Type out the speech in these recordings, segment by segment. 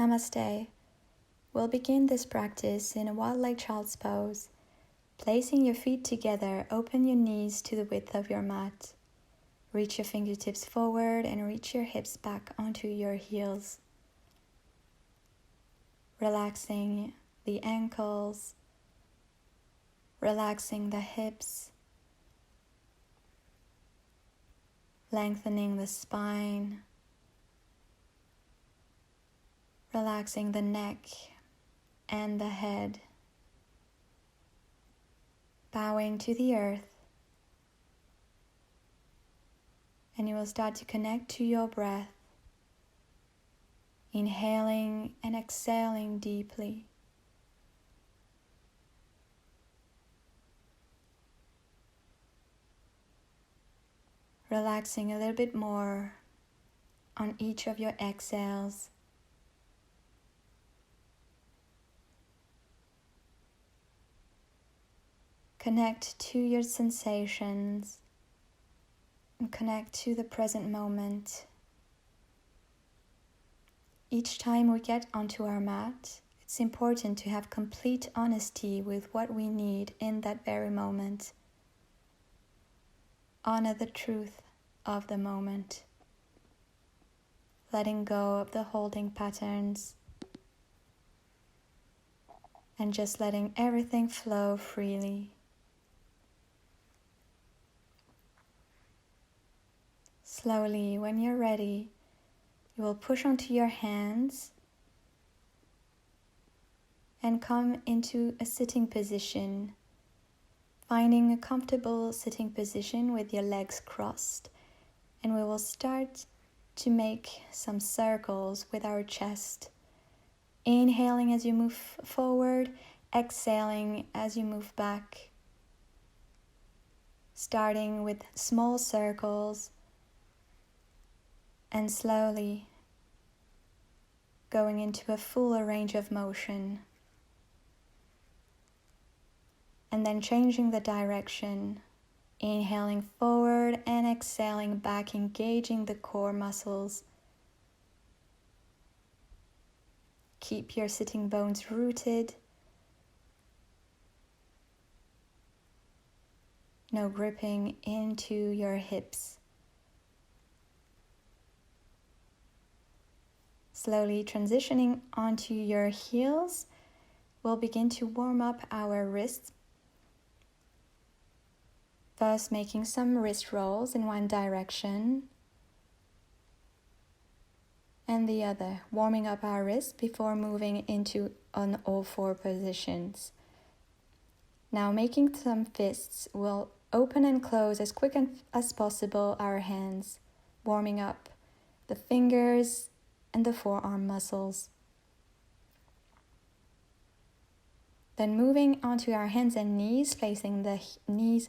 Namaste. We'll begin this practice in a wildlife child's pose. Placing your feet together, open your knees to the width of your mat. Reach your fingertips forward and reach your hips back onto your heels. Relaxing the ankles, relaxing the hips, lengthening the spine, relaxing the neck and the head, bowing to the earth, and you will start to connect to your breath, inhaling and exhaling deeply. Relaxing a little bit more on each of your exhales. Connect to your sensations and connect to the present moment. Each time we get onto our mat, it's important to have complete honesty with what we need in that very moment. Honor the truth of the moment, letting go of the holding patterns and just letting everything flow freely. Slowly, when you're ready, you will push onto your hands and come into a sitting position, finding a comfortable sitting position with your legs crossed. And we will start to make some circles with our chest. Inhaling as you move forward, exhaling as you move back. Starting with small circles and slowly going into a fuller range of motion. And then changing the direction, inhaling forward and exhaling back, engaging the core muscles. Keep your sitting bones rooted. No gripping into your hips. Slowly transitioning onto your heels, we'll begin to warm up our wrists. First, making some wrist rolls in one direction and the other, warming up our wrists before moving into on all four positions. Now, making some fists, we'll open and close as quick as possible our hands, warming up the fingers and the forearm muscles. Then moving onto our hands and knees, placing the knees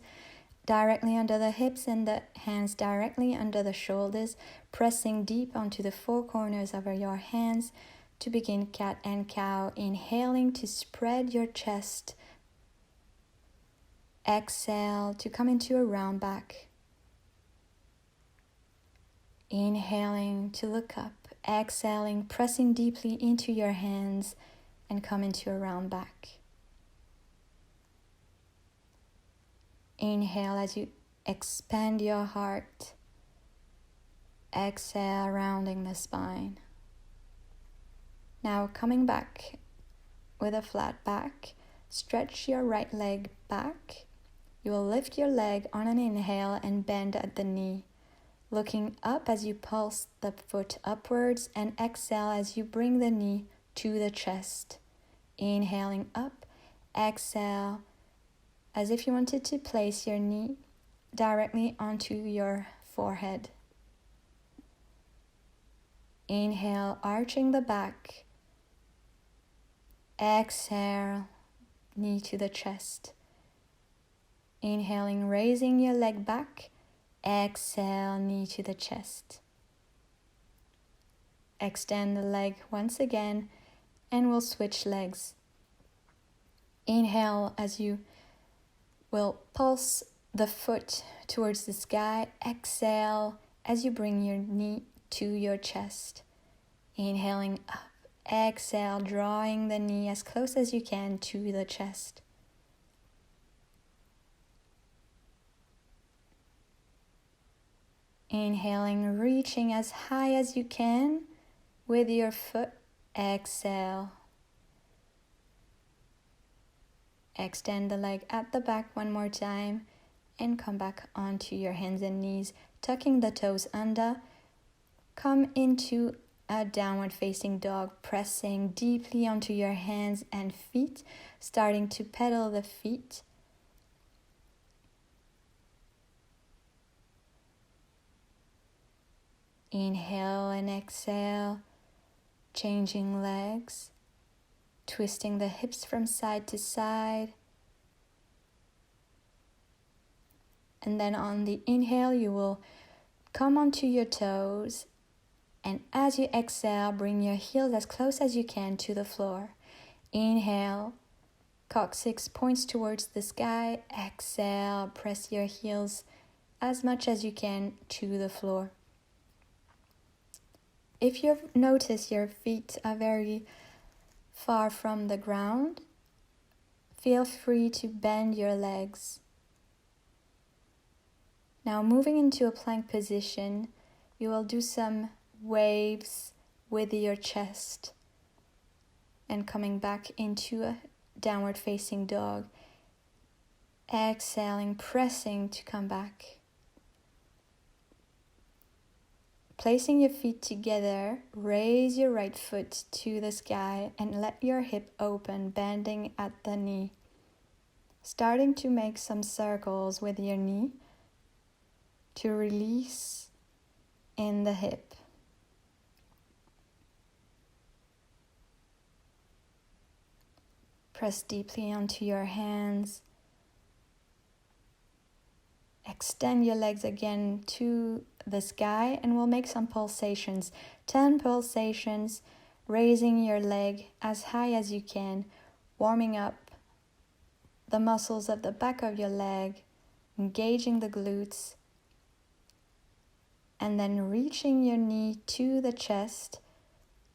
directly under the hips and the hands directly under the shoulders, pressing deep onto the four corners of your hands to begin cat and cow. Inhaling to spread your chest. Exhale to come into a round back. Inhaling to look up. Exhaling, pressing deeply into your hands and come into a round back. Inhale as you expand your heart. Exhale, rounding the spine. Now coming back with a flat back, stretch your right leg back. You will lift your leg on an inhale and bend at the knee. Looking up as you pulse the foot upwards, and exhale as you bring the knee to the chest. Inhaling up, exhale as if you wanted to place your knee directly onto your forehead. Inhale, arching the back. Exhale, knee to the chest. Inhaling, raising your leg back. Exhale, knee to the chest. Extend the leg once again, and we'll switch legs. Inhale as you will pulse the foot towards the sky. Exhale as you bring your knee to your chest. Inhaling up, Exhale, drawing the knee as close as you can to the chest. Inhaling, reaching as high as you can with your foot. Exhale. Extend the leg at the back one more time and come back onto your hands and knees, tucking the toes under. Come into a downward facing dog, pressing deeply onto your hands and feet, starting to pedal the feet. Inhale and exhale, changing legs, twisting the hips from side to side. And then on the inhale, you will come onto your toes. And as you exhale, bring your heels as close as you can to the floor. Inhale, coccyx points towards the sky. Exhale, press your heels as much as you can to the floor. If you notice your feet are very far from the ground, feel free to bend your legs. Now moving into a plank position, you will do some waves with your chest and coming back into a downward facing dog. Exhaling, pressing to come back. Placing your feet together, raise your right foot to the sky and let your hip open, bending at the knee. Starting to make some circles with your knee to release in the hip. Press deeply onto your hands. Extend your legs again to the sky and we'll make some pulsations. 10 pulsations, raising your leg as high as you can, warming up the muscles of the back of your leg, engaging the glutes, and then reaching your knee to the chest.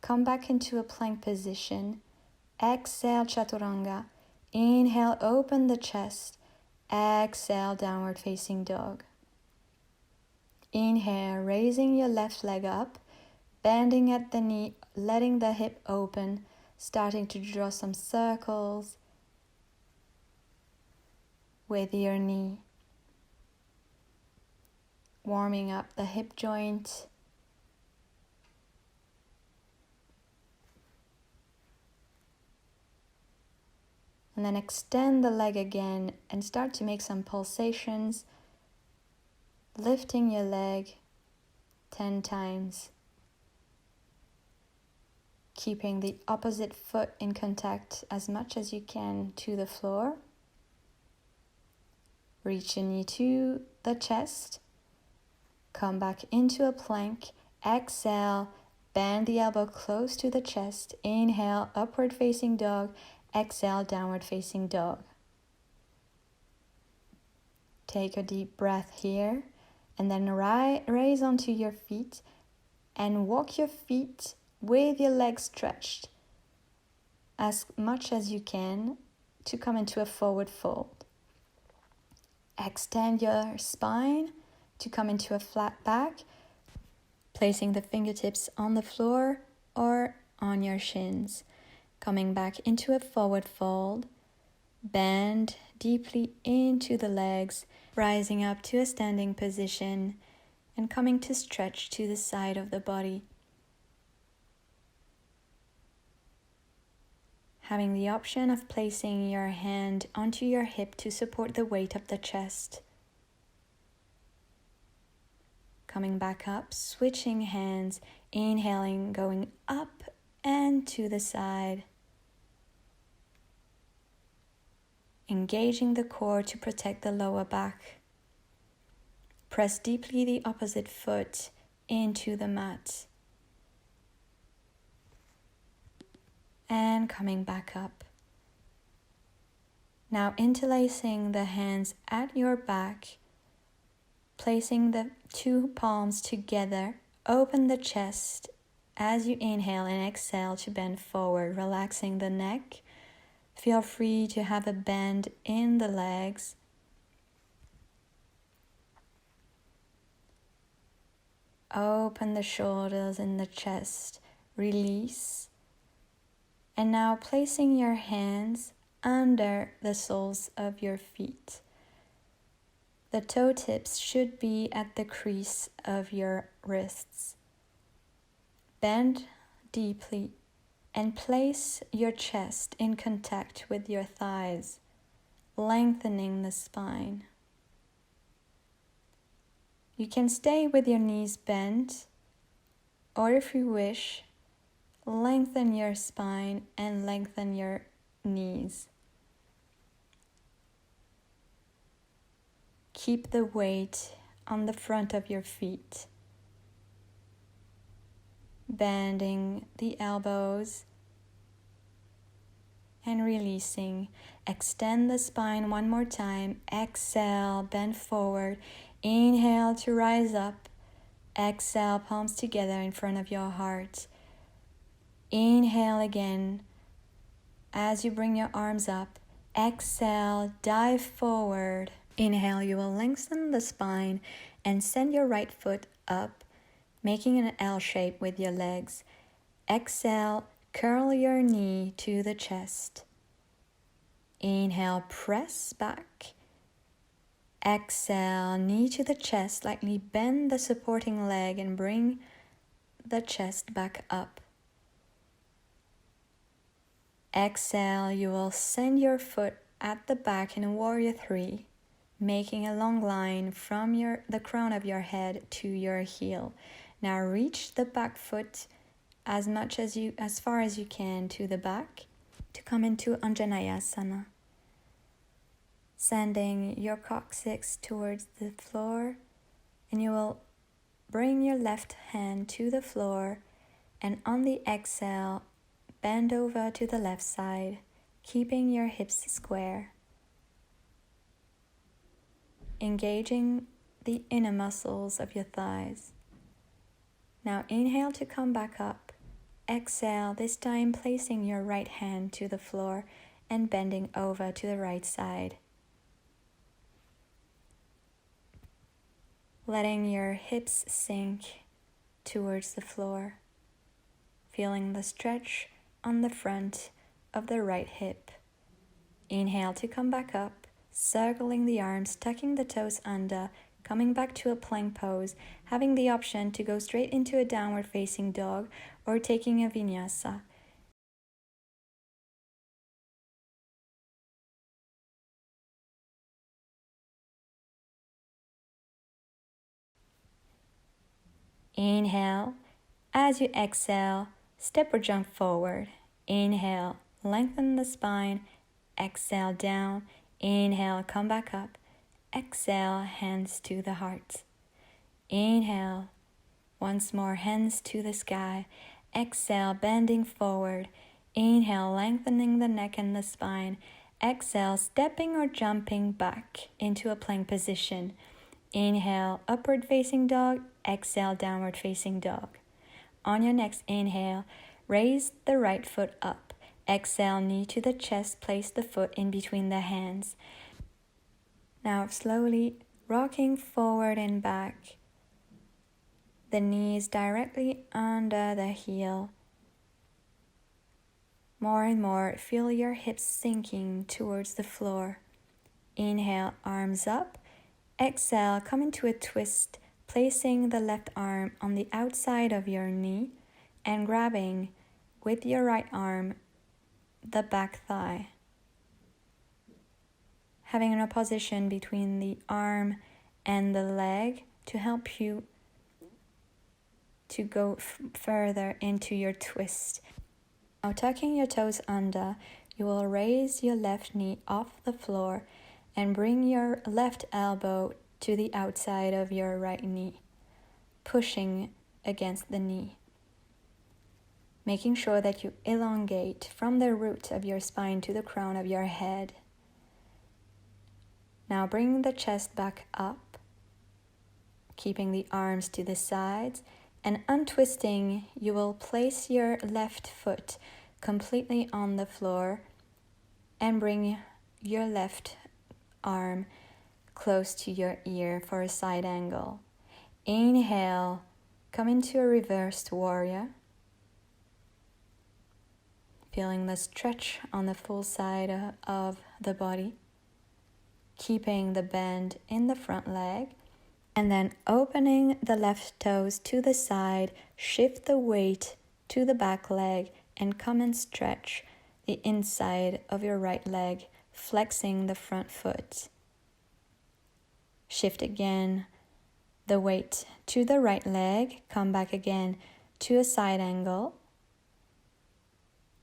Come back into a plank position. Exhale, chaturanga. Inhale, open the chest. Exhale, downward facing dog. Inhale, raising your left leg up, bending at the knee, letting the hip open, starting to draw some circles with your knee. Warming up the hip joint. And then extend the leg again and start to make some pulsations, lifting your leg 10 times. Keeping the opposite foot in contact as much as you can to the floor. Reach your knee to the chest. Come back into a plank. Exhale, bend the elbow close to the chest. Inhale, upward facing dog. Exhale, downward facing dog. Take a deep breath here and then raise onto your feet and walk your feet with your legs stretched as much as you can to come into a forward fold. Extend your spine to come into a flat back, placing the fingertips on the floor or on your shins. Coming back into a forward fold, bend deeply into the legs, rising up to a standing position and coming to stretch to the side of the body. Having the option of placing your hand onto your hip to support the weight of the chest. Coming back up, switching hands, inhaling, going up and to the side. Engaging the core to protect the lower back. Press deeply the opposite foot into the mat. And coming back up. Now interlacing the hands at your back, placing the two palms together, open the chest As you inhale and exhale to bend forward, relaxing the neck. Feel free to have a bend in the legs. Open the shoulders and the chest. Release. And now placing your hands under the soles of your feet. The toe tips should be at the crease of your wrists. Bend deeply and place your chest in contact with your thighs, lengthening the spine. You can stay with your knees bent, or if you wish, lengthen your spine and lengthen your knees. Keep the weight on the front of your feet, bending the elbows and releasing. Extend the spine one more time. Exhale, bend forward. Inhale to rise up. Exhale, palms together in front of your heart. Inhale again as you bring your arms up. Exhale, dive forward. Inhale, you will lengthen the spine and send your right foot up, making an L shape with your legs. Exhale, curl your knee to the chest. Inhale, press back. Exhale, knee to the chest, slightly bend the supporting leg and bring the chest back up. Exhale, you will send your foot at the back in Warrior 3, making a long line from the crown of your head to your heel. Now reach the back foot as far as you can to the back to come into Anjaneyasana. Sending your coccyx towards the floor, and you will bring your left hand to the floor, and on the exhale, bend over to the left side, keeping your hips square. Engaging the inner muscles of your thighs. Now inhale to come back up. Exhale, this time placing your right hand to the floor and bending over to the right side. Letting your hips sink towards the floor. Feeling the stretch on the front of the right hip. Inhale to come back up, circling the arms, tucking the toes under, coming back to a plank pose, having the option to go straight into a downward facing dog or taking a vinyasa. Inhale. As you exhale, step or jump forward. Inhale, lengthen the spine. Exhale, down. Inhale, come back up. Exhale, hands to the heart. Inhale, once more, hands to the sky. Exhale, bending forward. Inhale, lengthening the neck and the spine. Exhale, stepping or jumping back into a plank position. Inhale, upward facing dog. Exhale, downward facing dog. On your next inhale, raise the right foot up. Exhale, knee to the chest, place the foot in between the hands. Now slowly rocking forward and back. The knees directly under the heel. More and more, feel your hips sinking towards the floor. Inhale, arms up. Exhale, come into a twist, placing the left arm on the outside of your knee and grabbing with your right arm the back thigh. Having an opposition between the arm and the leg to help you to go further into your twist. Now tucking your toes under, you will raise your left knee off the floor and bring your left elbow to the outside of your right knee, pushing against the knee. Making sure that you elongate from the root of your spine to the crown of your head. Now bring the chest back up, keeping the arms to the sides, And untwisting, you will place your left foot completely on the floor and bring your left arm close to your ear for a side angle. Inhale, come into a reversed warrior. Feeling the stretch on the full side of the body. Keeping the bend in the front leg. And then opening the left toes to the side, shift the weight to the back leg and come and stretch the inside of your right leg, flexing the front foot. Shift again the weight to the right leg, come back again to a side angle,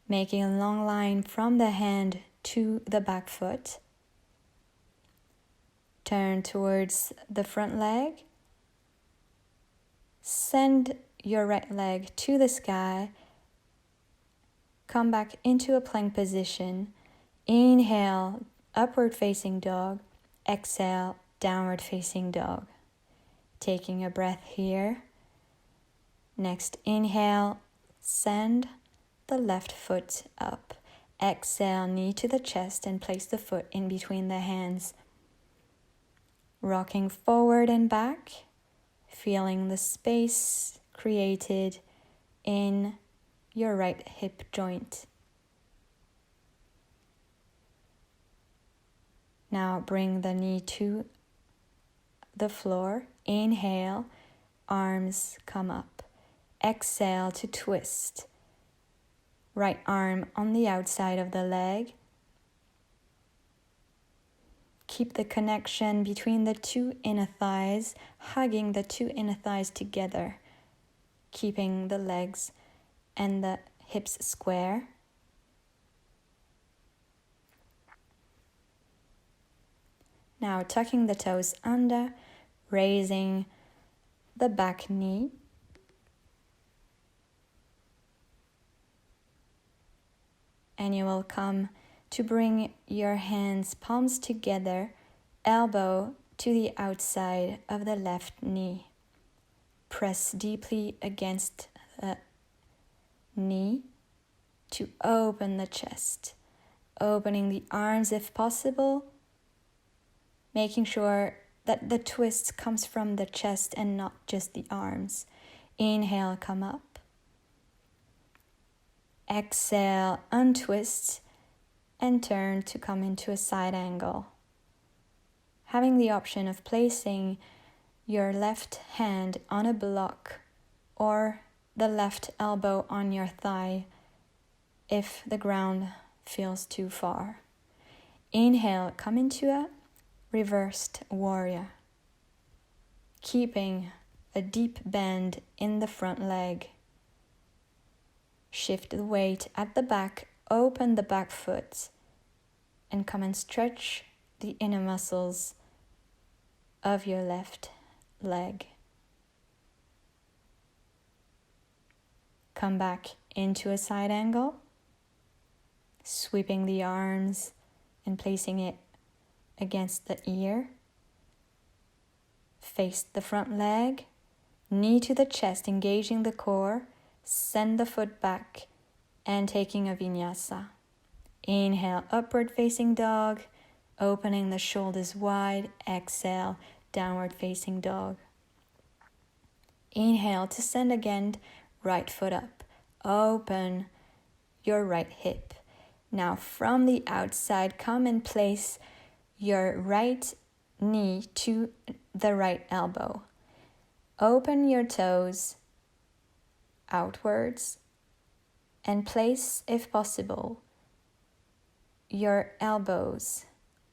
making a long line from the hand to the back foot. Turn towards the front leg. Send your right leg to the sky. Come back into a plank position. Inhale, upward facing dog. Exhale, downward facing dog. Taking a breath here. Next inhale, send the left foot up. Exhale, knee to the chest and place the foot in between the hands. Rocking forward and back, feeling the space created in your right hip joint. Now bring the knee to the floor. Inhale, arms come up. Exhale to twist. Right arm on the outside of the leg. Keep the connection between the two inner thighs, hugging the two inner thighs together, keeping the legs and the hips square. Now tucking the toes under, raising the back knee. And you will come to bring your hands palms together, elbow to the outside of the left knee. Press deeply against the knee to open the chest, opening the arms if possible, making sure that the twist comes from the chest and not just the arms. Inhale, come up. Exhale, untwist and turn to come into a side angle. Having the option of placing your left hand on a block or the left elbow on your thigh if the ground feels too far. Inhale, come into a reversed warrior, keeping a deep bend in the front leg. Shift the weight at the back, open the back foot, and come and stretch the inner muscles of your left leg. Come back into a side angle, sweeping the arms and placing it against the ear. Face the front leg, knee to the chest, engaging the core. Send the foot back and taking a vinyasa. Inhale, upward facing dog, opening the shoulders wide. Exhale, downward facing dog. Inhale to send again, right foot up. Open your right hip. Now from the outside, come and place your right knee to the right elbow. Open your toes outwards and place, if possible, your elbows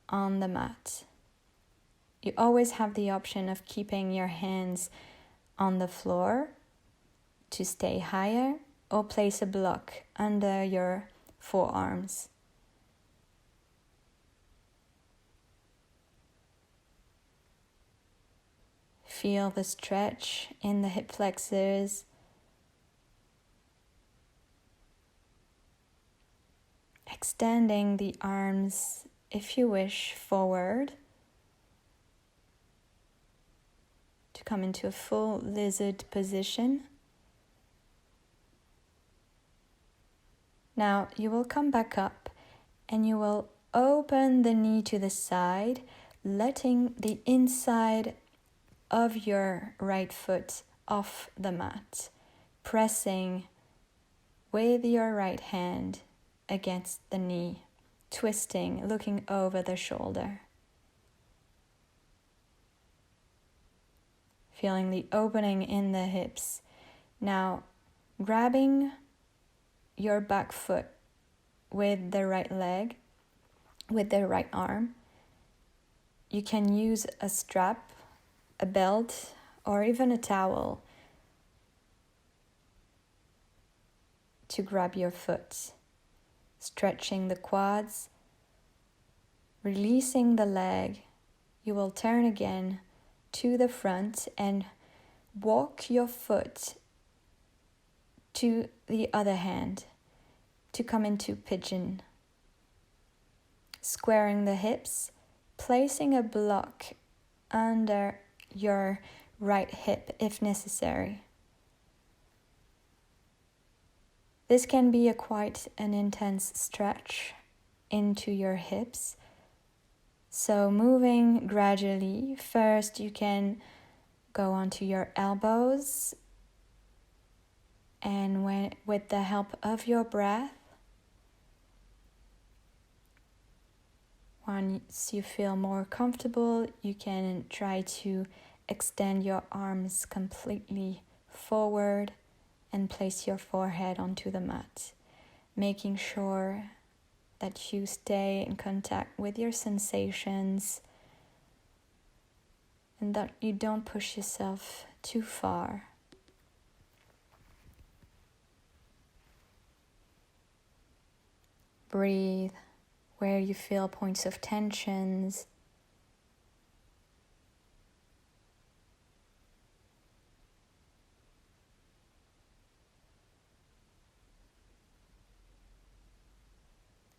on the mat. You always have the option of keeping your hands on the floor to stay higher or place a block under your forearms. Feel the stretch in the hip flexors. Extending the arms, if you wish, forward to come into a full lizard position. Now you will come back up and you will open the knee to the side, letting the inside of your right foot off the mat, pressing with your right hand against the knee, twisting, looking over the shoulder. Feeling the opening in the hips. Now, grabbing your back foot with the right leg, with the right arm, you can use a strap, a belt, or even a towel to grab your foot, stretching the quads, releasing the leg. You will turn again to the front and walk your foot to the other hand to come into pigeon. Squaring the hips, placing a block under your right hip if necessary. This can be quite an intense stretch into your hips. So moving gradually, first you can go onto your elbows, and with the help of your breath, once you feel more comfortable, you can try to extend your arms completely forward and place your forehead onto the mat, making sure that you stay in contact with your sensations and that you don't push yourself too far. Breathe where you feel points of tensions.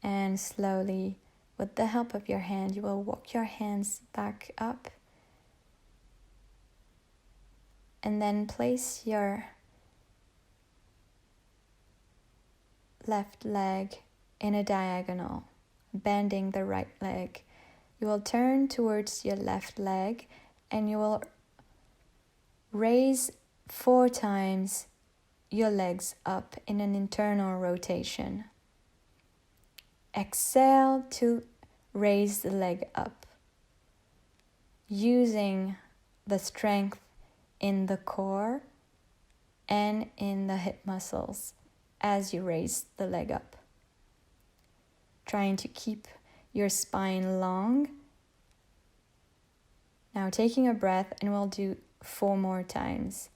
And slowly, with the help of your hand, you will walk your hands back up. And then place your left leg in a diagonal, bending the right leg. You will turn towards your left leg and you will raise 4 times your legs up in an internal rotation. Exhale to raise the leg up, using the strength in the core and in the hip muscles as you raise the leg up. Trying to keep your spine long. Now taking a breath, and we'll do 4 more times.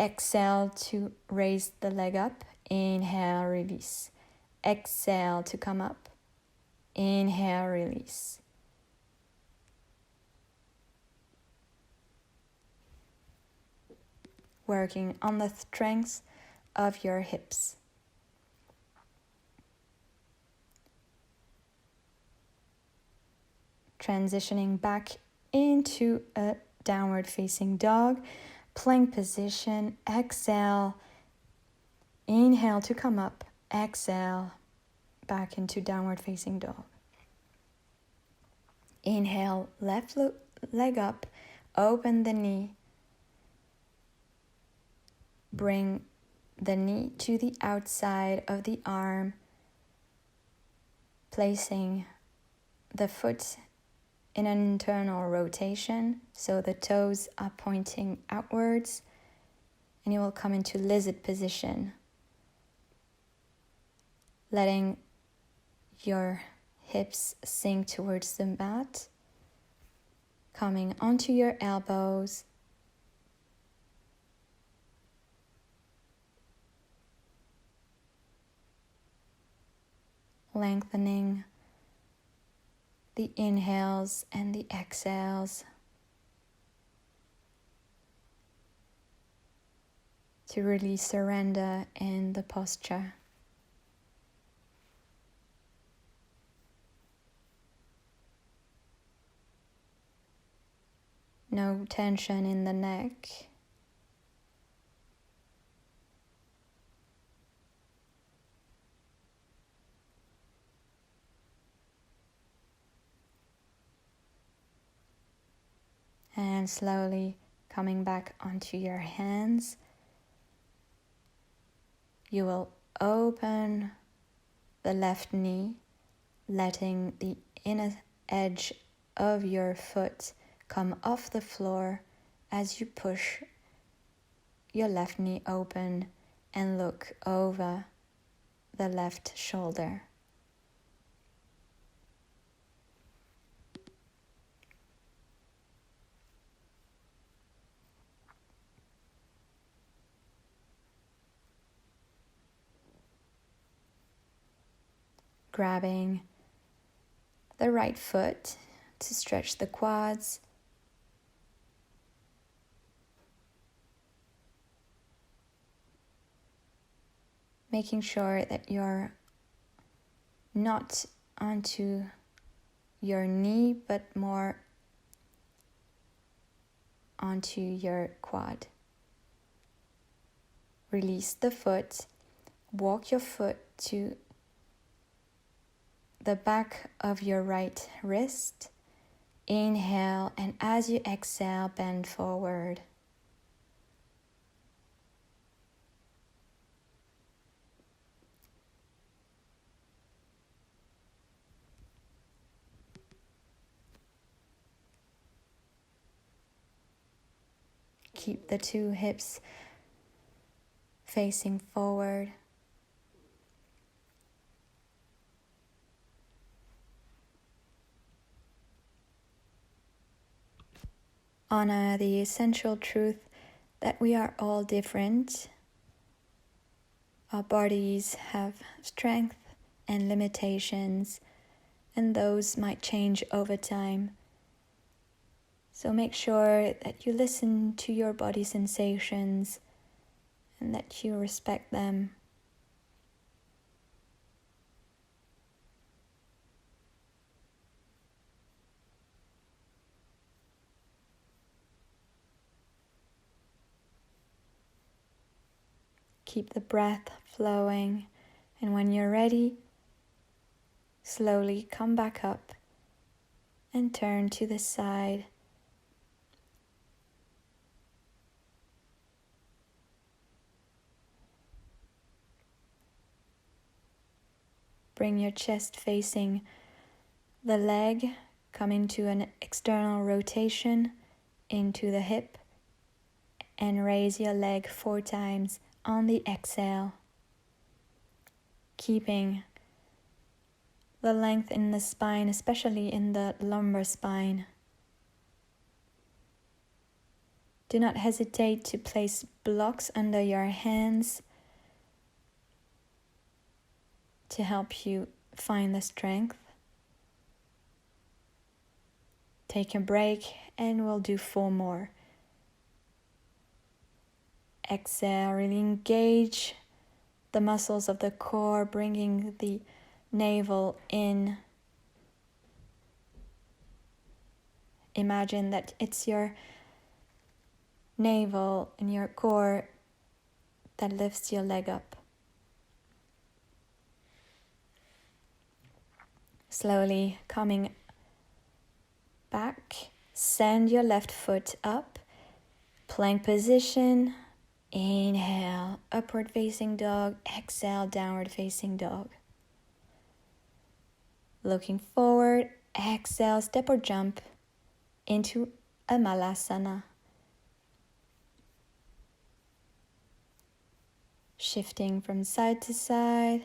Exhale to raise the leg up. Inhale, release. Exhale to come up. Inhale, release. Working on the strength of your hips. Transitioning back into a downward facing dog, plank position. Exhale, inhale to come up. Exhale, back into downward facing dog. Inhale, left leg up, open the knee. Bring the knee to the outside of the arm, placing the foot in an internal rotation, so the toes are pointing outwards, and you will come into lizard position, letting your hips sink towards the mat, coming onto your elbows, lengthening the inhales and the exhales to really surrender in the posture. No tension in the neck. . And slowly coming back onto your hands, you will open the left knee, letting the inner edge of your foot come off the floor as you push your left knee open and look over the left shoulder. Grabbing the right foot to stretch the quads. Making sure that you're not onto your knee, but more onto your quad. Release the foot. Walk your foot to the back of your right wrist. Inhale, and as you exhale, bend forward. Keep the two hips facing forward. Honor the essential truth that we are all different. Our bodies have strength and limitations, and those might change over time. So make sure that you listen to your body sensations and that you respect them. Keep the breath flowing, and when you're ready, slowly come back up and turn to the side. Bring your chest facing the leg, coming to an external rotation into the hip, and raise your leg 4 times on the exhale, keeping the length in the spine, especially in the lumbar spine. Do not hesitate to place blocks under your hands to help you find the strength. Take a break and we'll do 4 more. Exhale, really engage the muscles of the core, bringing the navel in. Imagine that it's your navel and your core that lifts your leg up. Slowly coming back, send your left foot up, plank position. Inhale, upward facing dog. Exhale, downward facing dog. Looking forward, exhale, step or jump into a malasana. Shifting from side to side.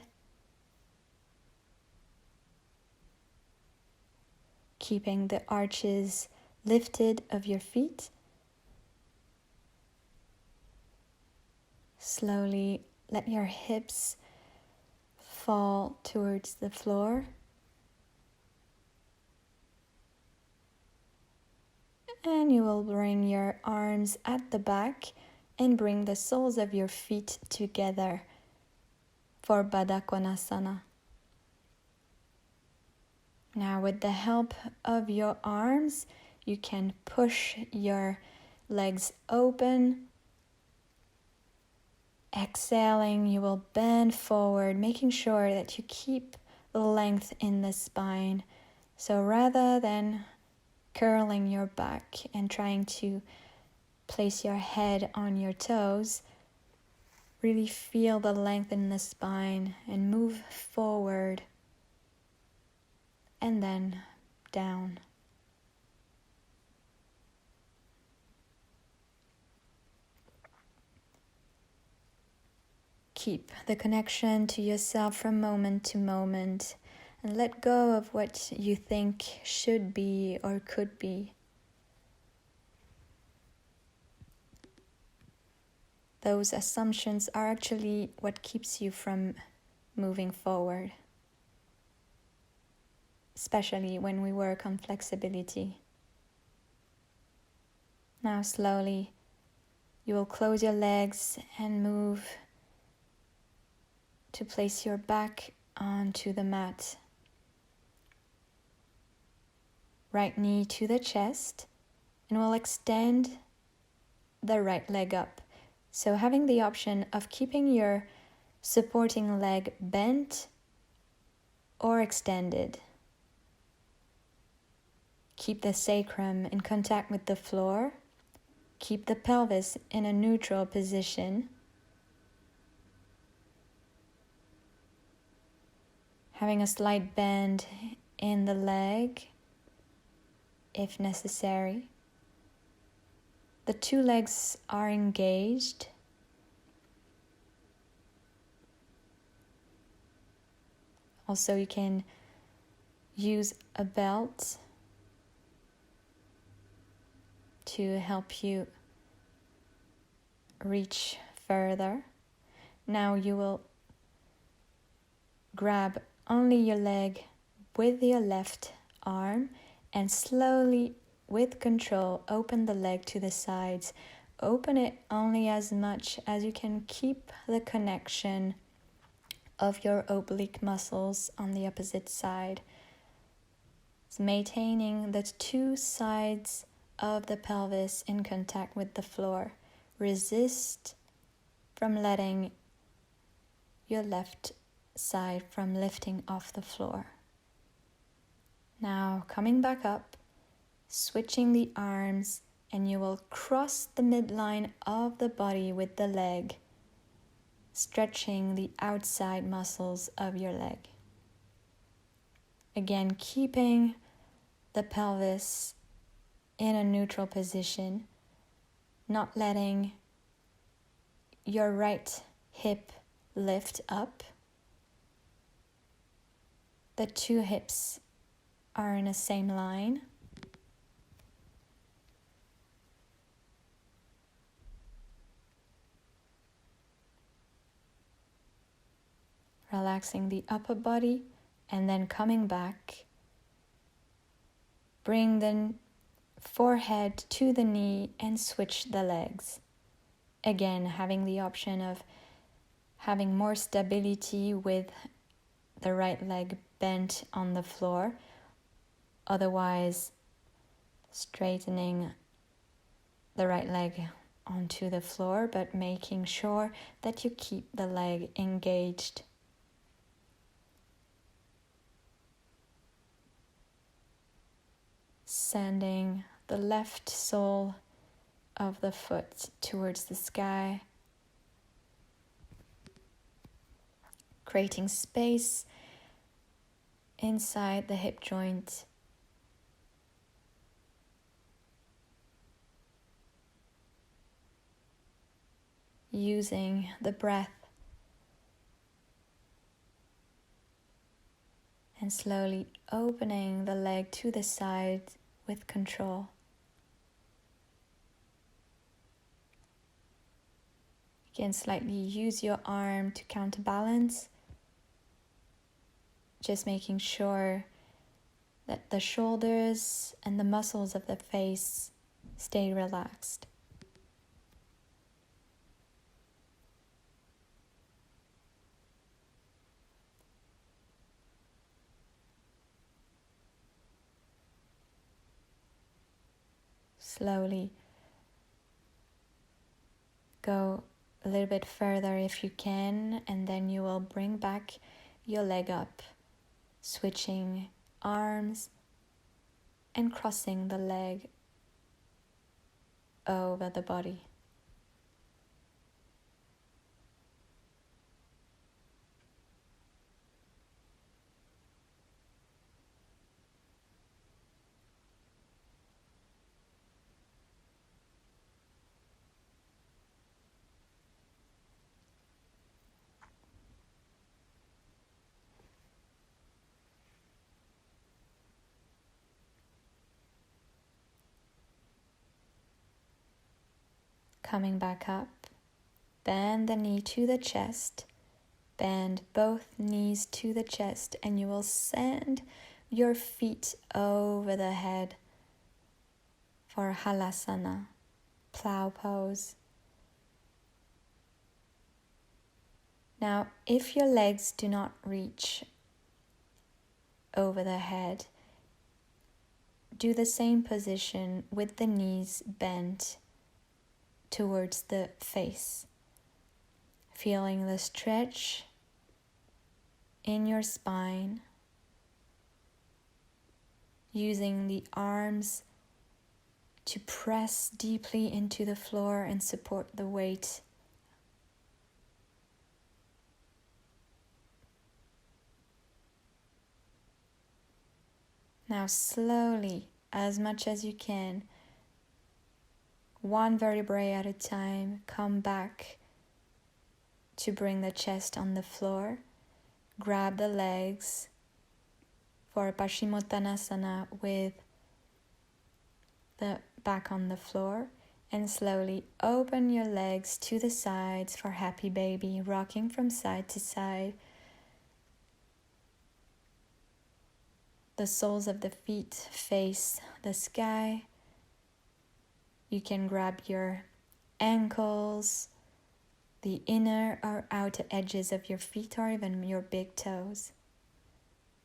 Keeping the arches lifted of your feet. Slowly let your hips fall towards the floor. And you will bring your arms at the back and bring the soles of your feet together for Baddha Konasana. Now with the help of your arms, you can push your legs open. Exhaling, you will bend forward, making sure that you keep the length in the spine. So rather than curling your back and trying to place your head on your toes, really feel the length in the spine and move forward and then down. Keep the connection to yourself from moment to moment and let go of what you think should be or could be. Those assumptions are actually what keeps you from moving forward, especially when we work on flexibility. Now slowly, you will close your legs and move to place your back onto the mat. Right knee to the chest, and we'll extend the right leg up. So having the option of keeping your supporting leg bent or extended. Keep the sacrum in contact with the floor. Keep the pelvis in a neutral position. Having a slight bend in the leg if necessary. The two legs are engaged. Also, you can use a belt to help you reach further. Now you will grab only your leg with your left arm and slowly, with control, open the leg to the sides. Open it only as much as you can keep the connection of your oblique muscles on the opposite side. It's maintaining the two sides of the pelvis in contact with the floor. Resist from letting your left side from lifting off the floor. Now coming back up, switching the arms, and you will cross the midline of the body with the leg, stretching the outside muscles of your leg. Again, keeping the pelvis in a neutral position, not letting your right hip lift up. The two hips are in the same line. Relaxing the upper body and then coming back. Bring the forehead to the knee and switch the legs. Again, having the option of having more stability with the right leg bent on the floor. Otherwise, straightening the right leg onto the floor, but making sure that you keep the leg engaged. Sending the left sole of the foot towards the sky. Creating space inside the hip joint. Using the breath and slowly opening the leg to the side with control. You can slightly use your arm to counterbalance, just making sure that the shoulders and the muscles of the face stay relaxed. Slowly go a little bit further if you can, and then you will bring back your leg up, switching arms and crossing the leg over the body. Coming back up, bend the knee to the chest, bend both knees to the chest, and you will send your feet over the head for halasana, plow pose. Now, if your legs do not reach over the head, do the same position with the knees bent towards the face, feeling the stretch in your spine, using the arms to press deeply into the floor and support the weight. Now slowly, as much as you can, one vertebrae at a time, come back to bring the chest on the floor. Grab the legs for Paschimottanasana with the back on the floor, and slowly open your legs to the sides for happy baby, rocking from side to side. The soles of the feet face the sky. You can grab your ankles, the inner or outer edges of your feet, or even your big toes,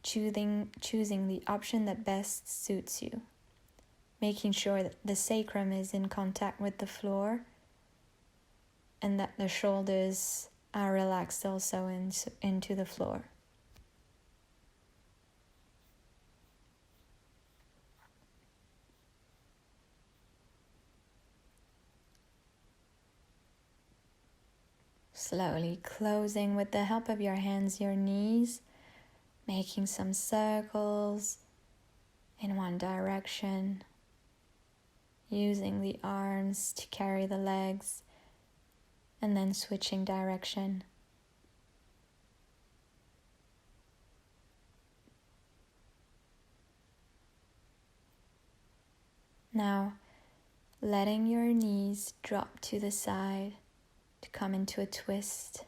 choosing the option that best suits you, making sure that the sacrum is in contact with the floor and that the shoulders are relaxed also into the floor. Slowly closing with the help of your hands, your knees, making some circles in one direction, using the arms to carry the legs, and then switching direction. Now, letting your knees drop to the side to come into a twist.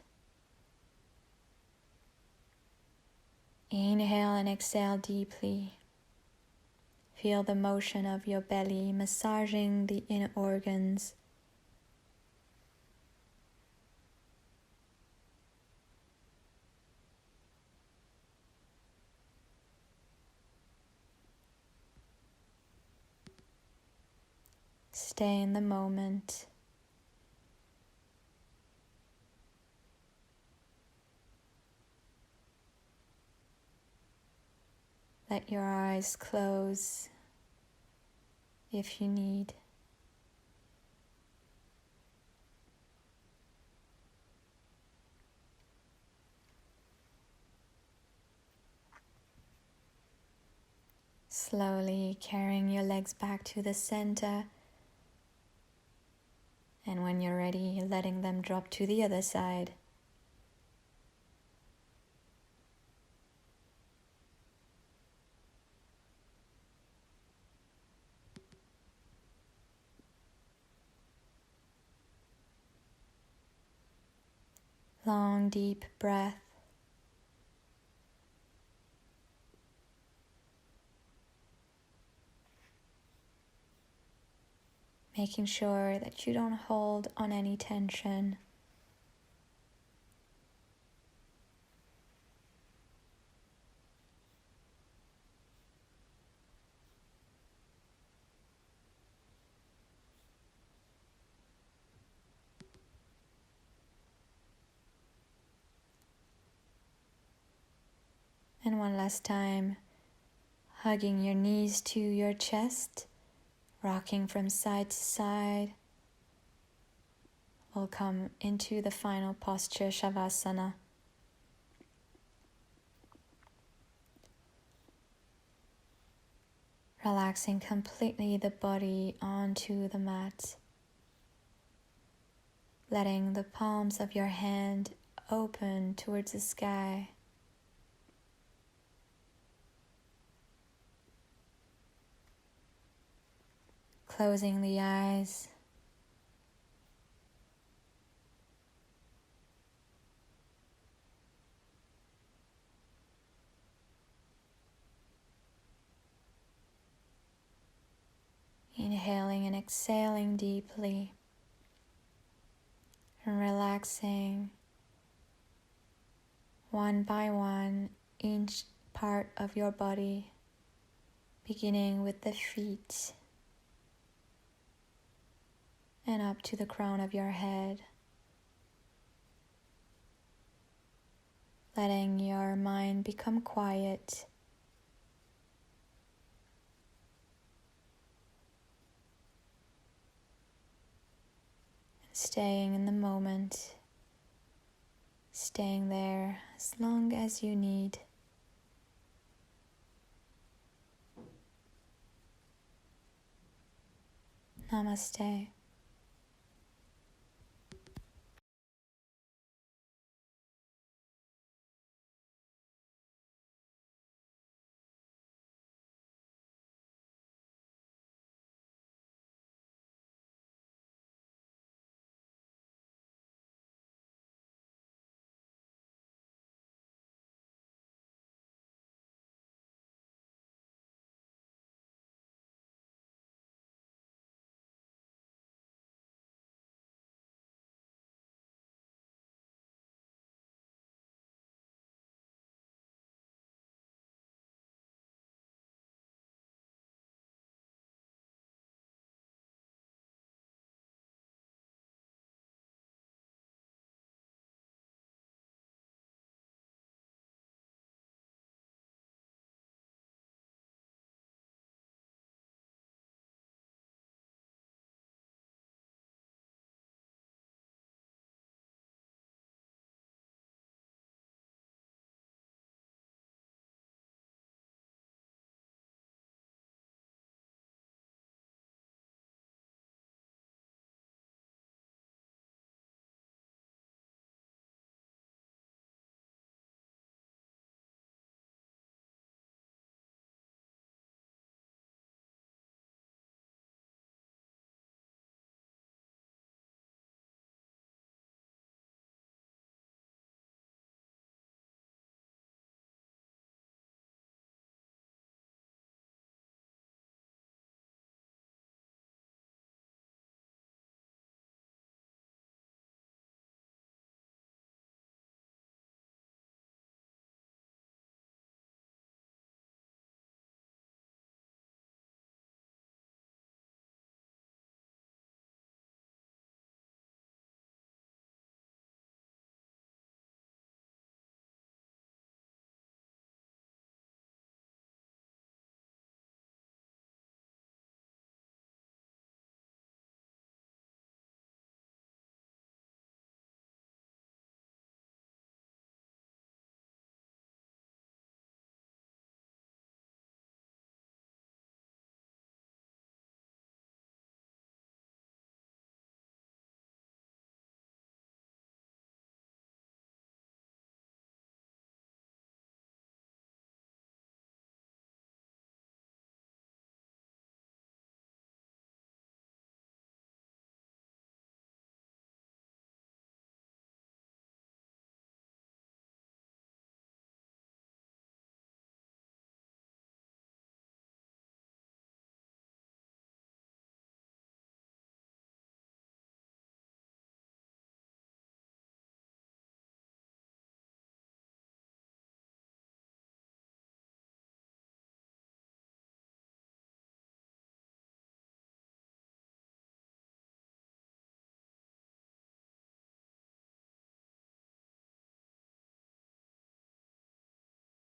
Inhale and exhale deeply. Feel the motion of your belly massaging the inner organs. Stay in the moment. Let your eyes close if you need. Slowly carrying your legs back to the center. And when you're ready, letting them drop to the other side. Long, deep breath. Making sure that you don't hold on any tension. And one last time, hugging your knees to your chest, rocking from side to side. We'll come into the final posture, Shavasana. Relaxing completely the body onto the mat. Letting the palms of your hand open towards the sky. Closing the eyes. Inhaling and exhaling deeply. And relaxing one by one each part of your body, beginning with the feet and up to the crown of your head. Letting your mind become quiet. Staying in the moment, staying there as long as you need. Namaste.